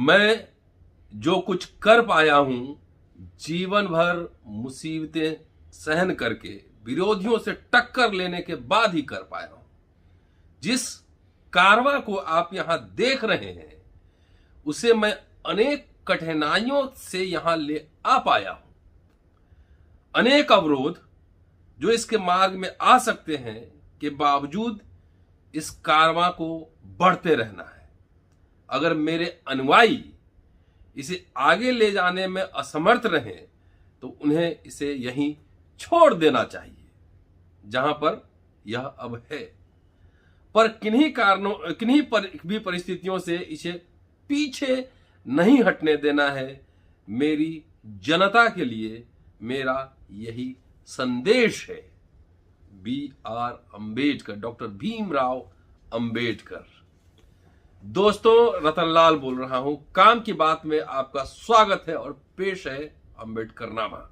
मैं जो कुछ कर पाया हूं, जीवन भर मुसीबतें सहन करके विरोधियों से टक्कर लेने के बाद ही कर पाया हूं। जिस कारवां को आप यहां देख रहे हैं, उसे मैं अनेक कठिनाइयों से यहां ले आ पाया हूं। अनेक अवरोध जो इसके मार्ग में आ सकते हैं के बावजूद इस कारवां को बढ़ते रहना है। अगर मेरे अनुयायी इसे आगे ले जाने में असमर्थ रहें तो उन्हें इसे यहीं छोड़ देना चाहिए जहां पर यह अब है। पर किन्हीं भी परिस्थितियों से इसे पीछे नहीं हटने देना है। मेरी जनता के लिए मेरा यही संदेश है। B.R. अम्बेडकर, डॉक्टर भीमराव अंबेडकर। दोस्तों, रतनलाल बोल रहा हूं। काम की बात में आपका स्वागत है और पेश है अंबेडकरनामा।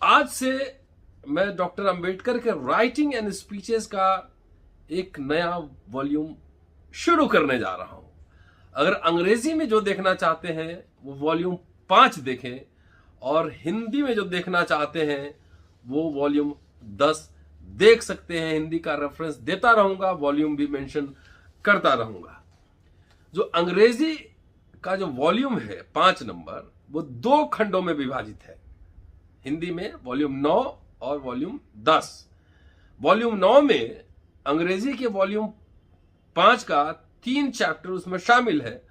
आज से मैं डॉक्टर अंबेडकर के राइटिंग एंड स्पीचेस का एक नया वॉल्यूम शुरू करने जा रहा हूं। अगर अंग्रेजी में जो देखना चाहते हैं वो वॉल्यूम 5 देखें, और हिंदी में जो देखना चाहते हैं वो वॉल्यूम 10 देख सकते हैं। हिंदी का रेफरेंस देता रहूंगा, वॉल्यूम भी मेंशन करता रहूंगा। जो अंग्रेजी का जो वॉल्यूम है 5 नंबर, वो 2 खंडों में विभाजित है। हिंदी में वॉल्यूम 9 और वॉल्यूम 10। वॉल्यूम 9 में अंग्रेजी के वॉल्यूम 5 का 3 चैप्टर उसमें शामिल है,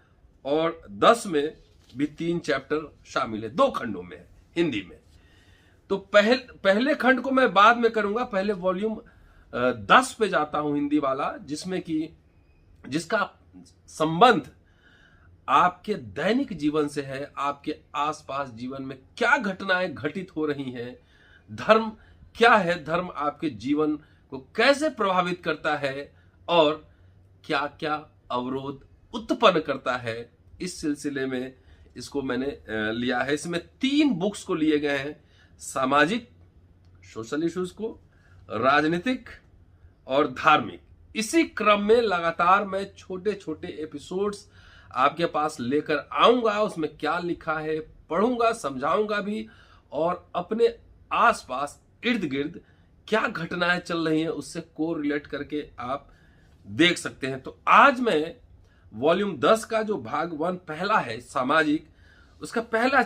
और 10 में भी 3 चैप्टर शामिल है। 2 खंडों में है हिंदी में। तो पहले खंड को मैं बाद में करूंगा। पहले वॉल्यूम 10 पे जाता हूं, हिंदी वाला, जिसका संबंध आपके दैनिक जीवन से है। आपके आसपास जीवन में क्या घटनाएं घटित हो रही हैं, धर्म क्या है, धर्म आपके जीवन को कैसे प्रभावित करता है, और क्या क्या अवरोध उत्पन्न करता है। इस सिलसिले में इसको मैंने लिया है। इसमें 3 बुक्स को लिए गए हैं, सामाजिक, सोशल इश्यूज को, राजनीतिक और धार्मिक। इसी क्रम में लगातार मैं छोटे छोटे एपिसोड्स आपके पास लेकर आऊंगा। उसमें क्या लिखा है पढ़ूंगा, समझाऊंगा भी, और अपने आसपास इर्द गिर्द क्या घटनाएं चल रही हैं उससे को रिलेट करके आप देख सकते हैं। तो आज मैं वॉल्यूम 10 का जो भाग 1 पहला है, सामाजिक, उसका पहला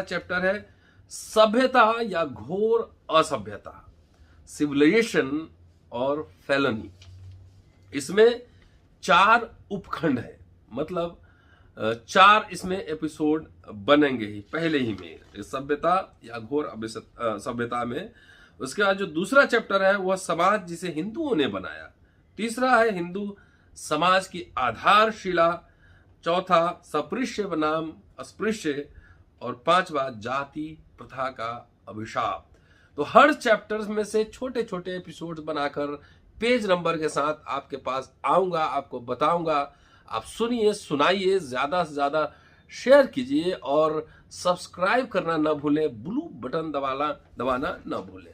चैप्टर है सभ्यता या घोर असभ्यता, सिविलाइजेशन और फेलनी। इसमें 4 उपखंड है, मतलब 4 इसमें एपिसोड बनेंगे ही पहले ही में, सभ्यता या घोर सभ्यता में। उसके बाद जो दूसरा चैप्टर है वह समाज जिसे हिंदुओं ने बनाया। तीसरा है हिंदू समाज की आधारशिला। चौथा सपृश्य बनाम अस्पृश्य, और 5वां जाति प्रथा का अभिशाप। तो हर चैप्टर्स में से छोटे छोटे एपिसोड्स बनाकर पेज नंबर के साथ आपके पास आऊंगा, आपको बताऊंगा। आप सुनिए, सुनाइए, ज्यादा से ज्यादा शेयर कीजिए, और सब्सक्राइब करना ना भूलें, ब्लू बटन दबाना ना भूलें।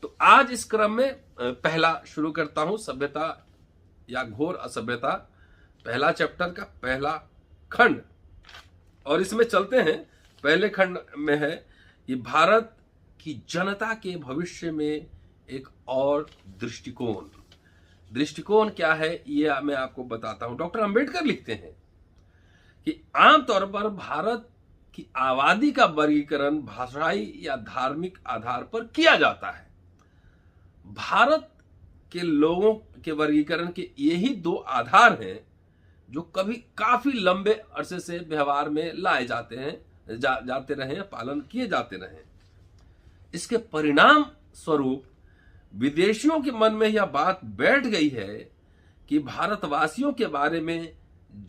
तो आज इस क्रम में पहला शुरू करता हूं, सभ्यता या घोर असभ्यता, पहला चैप्टर का पहला खंड। और इसमें चलते हैं। पहले खंड में है कि भारत की जनता के भविष्य में एक और दृष्टिकोण क्या है, ये मैं आपको बताता हूं। डॉक्टर अंबेडकर लिखते हैं कि आमतौर पर भारत की आबादी का वर्गीकरण भाषाई या धार्मिक आधार पर किया जाता है। भारत के लोगों के वर्गीकरण के यही 2 आधार हैं जो कभी काफी लंबे अरसे से व्यवहार में लाए जाते रहे, पालन किए जाते रहे। इसके परिणाम स्वरूप विदेशियों के मन में यह बात बैठ गई है कि भारतवासियों के बारे में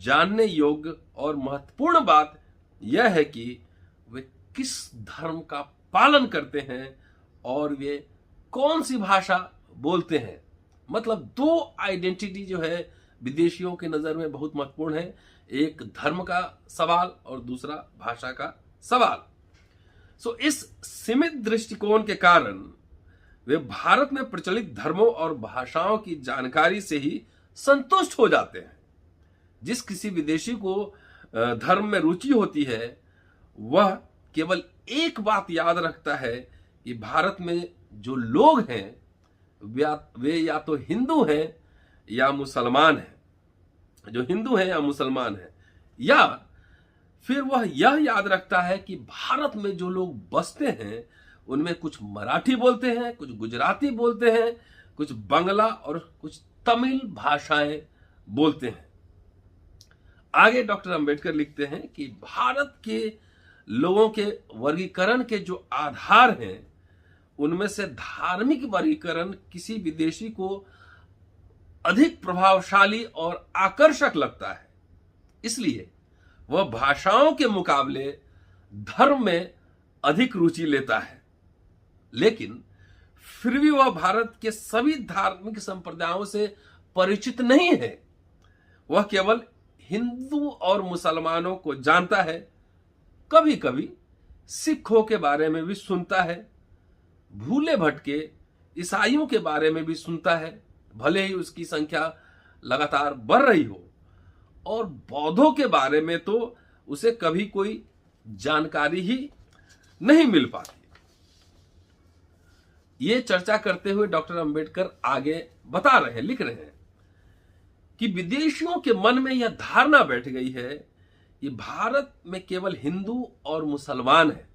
जानने योग्य और महत्वपूर्ण बात यह है कि वे किस धर्म का पालन करते हैं और वे कौन सी भाषा बोलते हैं। मतलब 2 आइडेंटिटी जो है विदेशियों की नजर में बहुत महत्वपूर्ण है। एक धर्म का सवाल और दूसरा भाषा का सवाल। इस सीमित दृष्टिकोण के कारण वे भारत में प्रचलित धर्मों और भाषाओं की जानकारी से ही संतुष्ट हो जाते हैं। जिस किसी विदेशी को धर्म में रुचि होती है वह केवल एक बात याद रखता है कि भारत में जो लोग हैं वे या तो हिंदू हैं या मुसलमान हैं, जो हिंदू हैं या मुसलमान हैं, या फिर वह यह याद रखता है कि भारत में जो लोग बसते हैं उनमें कुछ मराठी बोलते हैं, कुछ गुजराती बोलते हैं, कुछ बांग्ला और कुछ तमिल भाषाएं बोलते हैं। आगे डॉक्टर अंबेडकर लिखते हैं कि भारत के लोगों के वर्गीकरण के जो आधार हैं उनमें से धार्मिक वर्गीकरण किसी विदेशी को अधिक प्रभावशाली और आकर्षक लगता है, इसलिए वह भाषाओं के मुकाबले धर्म में अधिक रुचि लेता है। लेकिन फिर भी वह भारत के सभी धार्मिक संप्रदायों से परिचित नहीं है। वह केवल हिंदू और मुसलमानों को जानता है, कभी कभी सिखों के बारे में भी सुनता है, भूले भटके ईसाइयों के बारे में भी सुनता है, भले ही उसकी संख्या लगातार बढ़ रही हो, और बौद्धों के बारे में तो उसे कभी कोई जानकारी ही नहीं मिल पाती। ये चर्चा करते हुए डॉक्टर अंबेडकर आगे बता रहे हैं, लिख रहे हैं कि विदेशियों के मन में यह धारणा बैठ गई है कि भारत में केवल हिंदू और मुसलमान है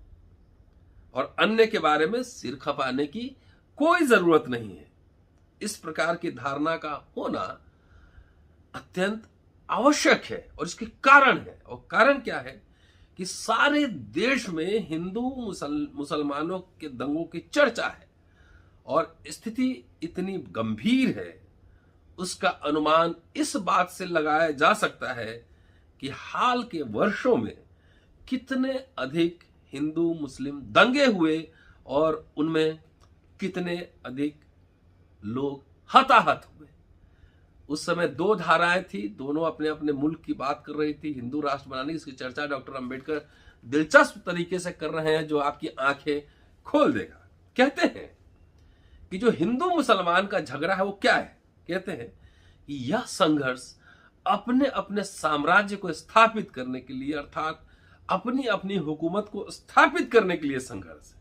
और अन्य के बारे में सिर खपाने की कोई जरूरत नहीं है। इस प्रकार की धारणा का होना अत्यंत आवश्यक है और इसके कारण है, और कारण क्या है कि सारे देश में हिंदू मुसलमानों के दंगों की चर्चा है और स्थिति इतनी गंभीर है, उसका अनुमान इस बात से लगाया जा सकता है कि हाल के वर्षों में कितने अधिक हिंदू मुस्लिम दंगे हुए और उनमें कितने अधिक लोग हताहत हुए। उस समय दो धाराएं थी, दोनों अपने अपने मुल्क की बात कर रही थी, हिंदू राष्ट्र बनाने की। इसकी चर्चा डॉक्टर अंबेडकर दिलचस्प तरीके से कर रहे हैं जो आपकी आंखें खोल देगा। कहते हैं कि जो हिंदू मुसलमान का झगड़ा है वो क्या है। कहते हैं कि यह संघर्ष अपने अपने साम्राज्य को स्थापित करने के लिए, अर्थात अपनी अपनी हुकूमत को स्थापित करने के लिए संघर्ष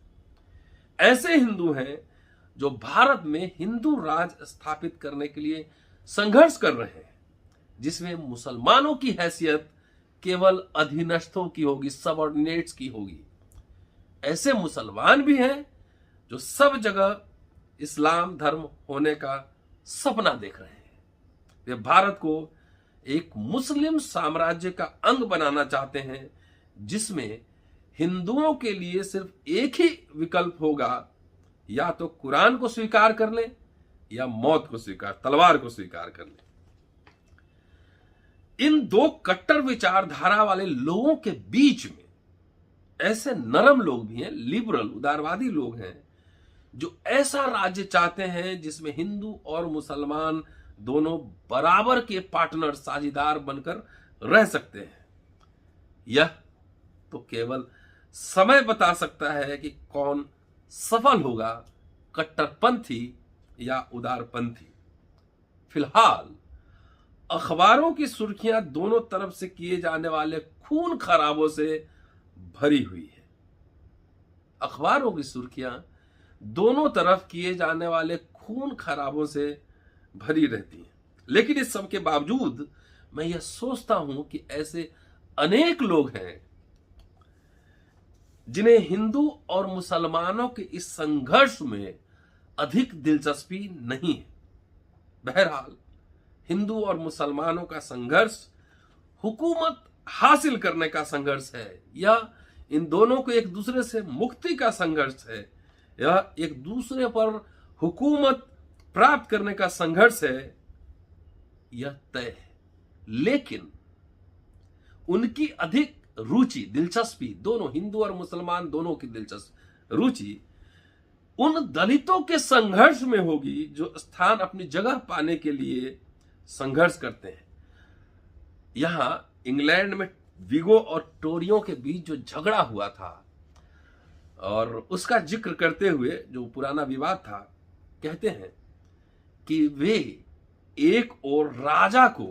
है। ऐसे हिंदू हैं जो भारत में हिंदू राज स्थापित करने के लिए संघर्ष कर रहे हैं, जिसमें मुसलमानों की हैसियत केवल अधीनस्थों की होगी, सबऑर्डिनेट्स की होगी। ऐसे मुसलमान भी हैं जो सब जगह इस्लाम धर्म होने का सपना देख रहे हैं। वे भारत को एक मुस्लिम साम्राज्य का अंग बनाना चाहते हैं, जिसमें हिंदुओं के लिए सिर्फ एक ही विकल्प होगा, या तो कुरान को स्वीकार कर लें या मौत को स्वीकार, तलवार को स्वीकार कर लें। इन दो कट्टर विचारधारा वाले लोगों के बीच में ऐसे नरम लोग भी हैं, लिबरल उदारवादी लोग हैं, जो ऐसा राज्य चाहते हैं जिसमें हिंदू और मुसलमान दोनों बराबर के पार्टनर, साझीदार बनकर रह सकते हैं। यह तो केवल समय बता सकता है कि कौन सफल होगा, कट्टरपंथी या उदारपंथी। फिलहाल अखबारों की सुर्खियां दोनों तरफ से किए जाने वाले खून खराबों से भरी हुई है। अखबारों की सुर्खियां दोनों तरफ किए जाने वाले खून खराबों से भरी रहती हैं, लेकिन इस सब के बावजूद मैं यह सोचता हूं कि ऐसे अनेक लोग हैं जिन्हें हिंदू और मुसलमानों के इस संघर्ष में अधिक दिलचस्पी नहीं है। बहरहाल हिंदू और मुसलमानों का संघर्ष हुकूमत हासिल करने का संघर्ष है, या इन दोनों को एक दूसरे से मुक्ति का संघर्ष है, या एक दूसरे पर हुकूमत प्राप्त करने का संघर्ष है, यह तय है। लेकिन उनकी अधिक रुचि, दिलचस्पी, दोनों हिंदू और मुसलमान दोनों की दिलचस्प रुचि उन दलितों के संघर्ष में होगी जो स्थान अपनी जगह पाने के लिए संघर्ष करते हैं। यहां इंग्लैंड में विगो और टोरियों के बीच जो झगड़ा हुआ था और उसका जिक्र करते हुए जो पुराना विवाद था, कहते हैं कि वे एक ओर राजा को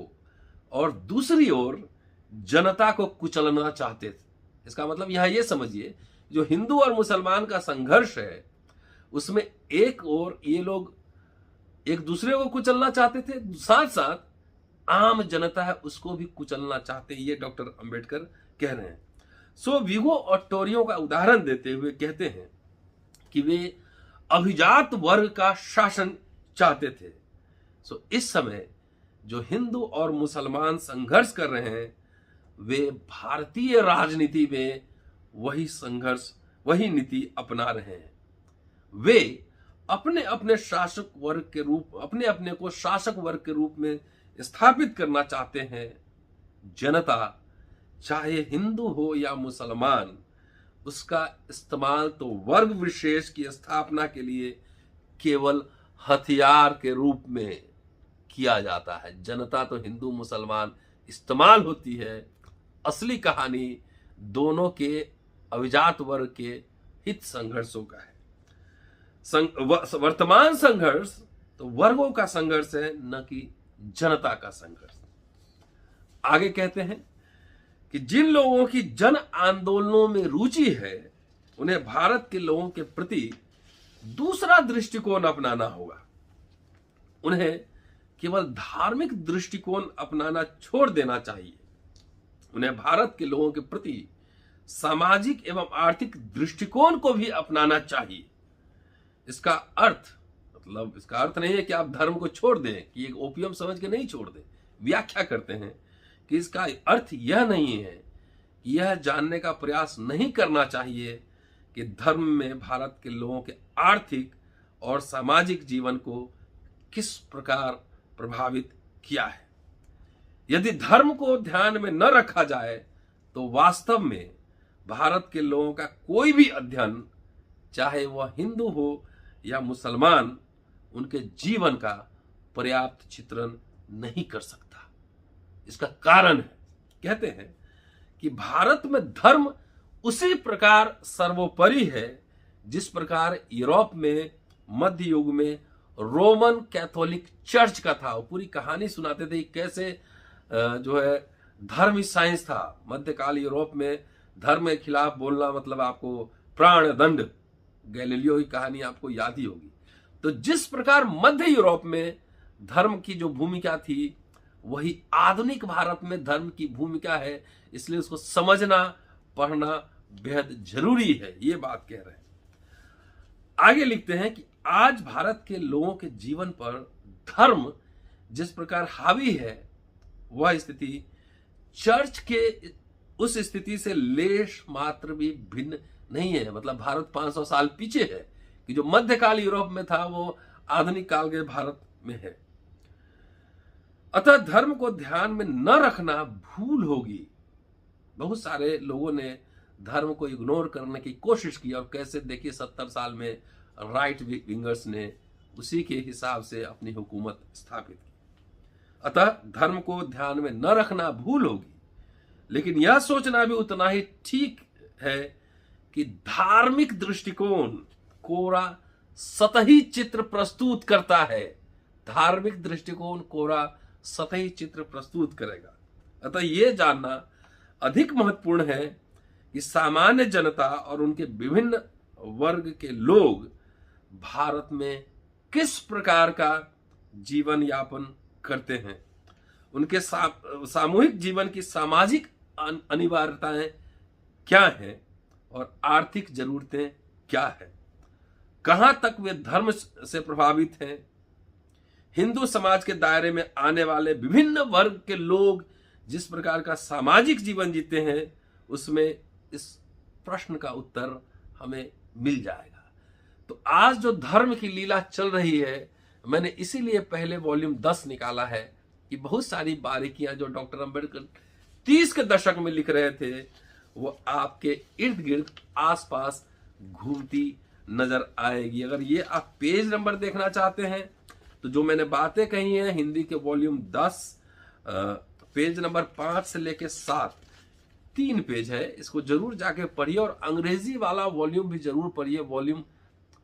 और दूसरी ओर जनता को कुचलना चाहते थे। इसका मतलब यहां ये समझिए, जो हिंदू और मुसलमान का संघर्ष है उसमें एक और ये लोग एक दूसरे को कुचलना चाहते थे, साथ साथ आम जनता है उसको भी कुचलना चाहते हैं, ये डॉक्टर अंबेडकर कह रहे हैं। सो विगो और टोरियों का उदाहरण देते हुए कहते हैं कि वे अभिजात वर्ग का शासन चाहते थे। सो इस समय जो हिंदू और मुसलमान संघर्ष कर रहे हैं वे भारतीय राजनीति में वही संघर्ष, वही नीति अपना रहे हैं। वे अपने अपने शासक वर्ग के रूप, अपने अपने को शासक वर्ग के रूप में स्थापित करना चाहते हैं। जनता चाहे हिंदू हो या मुसलमान, उसका इस्तेमाल तो वर्ग विशेष की स्थापना के लिए केवल हथियार के रूप में किया जाता है। जनता तो हिंदू मुसलमान इस्तेमाल होती है। असली कहानी दोनों के अभिजात वर्ग के हित संघर्षों का है। वर्तमान संघर्ष तो वर्गों का संघर्ष है, न कि जनता का संघर्ष। आगे कहते हैं कि जिन लोगों की जन आंदोलनों में रुचि है उन्हें भारत के लोगों के प्रति दूसरा दृष्टिकोण अपनाना होगा। उन्हें केवल धार्मिक दृष्टिकोण अपनाना छोड़ देना चाहिए। उन्हें भारत के लोगों के प्रति सामाजिक एवं आर्थिक दृष्टिकोण को भी अपनाना चाहिए। इसका अर्थ नहीं है कि आप धर्म को छोड़ दें, कि एक ओपियम समझ के नहीं छोड़ दें। व्याख्या करते हैं कि इसका अर्थ यह नहीं है कि यह जानने का प्रयास नहीं करना चाहिए कि धर्म में भारत के लोगों के आर्थिक और सामाजिक जीवन को किस प्रकार प्रभावित किया है। यदि धर्म को ध्यान में न रखा जाए तो वास्तव में भारत के लोगों का कोई भी अध्ययन, चाहे वह हिंदू हो या मुसलमान, उनके जीवन का पर्याप्त चित्रण नहीं कर सकता। इसका कारण है, कहते हैं कि भारत में धर्म उसी प्रकार सर्वोपरि है जिस प्रकार यूरोप में मध्य युग में रोमन कैथोलिक चर्च का था। वो पूरी कहानी सुनाते थे कैसे जो है धर्म साइंस था। मध्यकाल यूरोप में धर्म के खिलाफ बोलना मतलब आपको प्राण दंड, गैलीलियो की कहानी आपको याद ही होगी। तो जिस प्रकार मध्य यूरोप में धर्म की जो भूमिका थी वही आधुनिक भारत में धर्म की भूमिका है। इसलिए उसको समझना, पढ़ना बेहद जरूरी है, ये बात कह रहे हैं। आगे लिखते हैं कि आज भारत के लोगों के जीवन पर धर्म जिस प्रकार हावी है वह स्थिति चर्च के उस स्थिति से लेश मात्र भी भिन्न नहीं है। मतलब भारत 500 साल पीछे है कि जो मध्यकाल यूरोप में था वो आधुनिक काल के भारत में है। अतः धर्म को ध्यान में न रखना भूल होगी। बहुत सारे लोगों ने धर्म को इग्नोर करने की कोशिश की और कैसे देखिए 70 साल में राइट विंगर्स ने उसी के हिसाब से अपनी हुकूमत स्थापित की। अतः धर्म को ध्यान में न रखना भूल होगी, लेकिन यह सोचना भी उतना ही ठीक है कि धार्मिक दृष्टिकोण कोरा सतही चित्र प्रस्तुत करता है। धार्मिक दृष्टिकोण कोरा सतही चित्र प्रस्तुत करेगा। अतः यह जानना अधिक महत्वपूर्ण है कि सामान्य जनता और उनके विभिन्न वर्ग के लोग भारत में किस प्रकार का जीवन यापन करते हैं, उनके सामूहिक जीवन की सामाजिक अनिवार्यताएं क्या हैं और आर्थिक जरूरतें क्या है, कहां तक वे धर्म से प्रभावित हैं। हिंदू समाज के दायरे में आने वाले विभिन्न वर्ग के लोग जिस प्रकार का सामाजिक जीवन जीते हैं उसमें इस प्रश्न का उत्तर हमें मिल जाएगा। तो आज जो धर्म की लीला चल रही है, मैंने इसीलिए पहले वॉल्यूम 10 निकाला है कि बहुत सारी बारीकियां जो डॉक्टर अंबेडकर 30 के दशक में लिख रहे थे वो आपके इर्द गिर्द आसपास घूमती नजर आएगी। अगर ये आप पेज नंबर देखना चाहते हैं तो जो मैंने बातें कही हैं हिंदी के वॉल्यूम 10 पेज नंबर 5 से लेके 7 3 पेज है, इसको जरूर जाके पढ़िए। और अंग्रेजी वाला वॉल्यूम भी जरूर पढ़िए, वॉल्यूम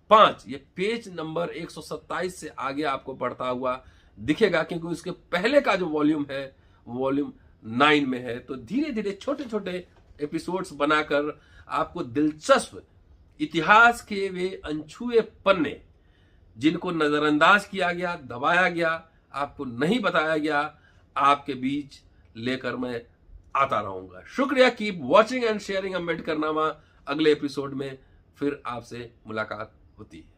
5, ये पेज नंबर 127 से आगे आपको पढ़ता हुआ दिखेगा, क्योंकि उसके पहले का जो वॉल्यूम है वॉल्यूम 9 में है। तो धीरे धीरे छोटे छोटे एपिसोड्स बनाकर आपको दिलचस्प इतिहास के वे अनछुए पन्ने जिनको नजरअंदाज किया गया, दबाया गया, आपको नहीं बताया गया, आपके बीच लेकर मैं आता रहूंगा। शुक्रिया। Keep watching and sharing Ambedkarnama. अगले एपिसोड में फिर आपसे मुलाकात होती है।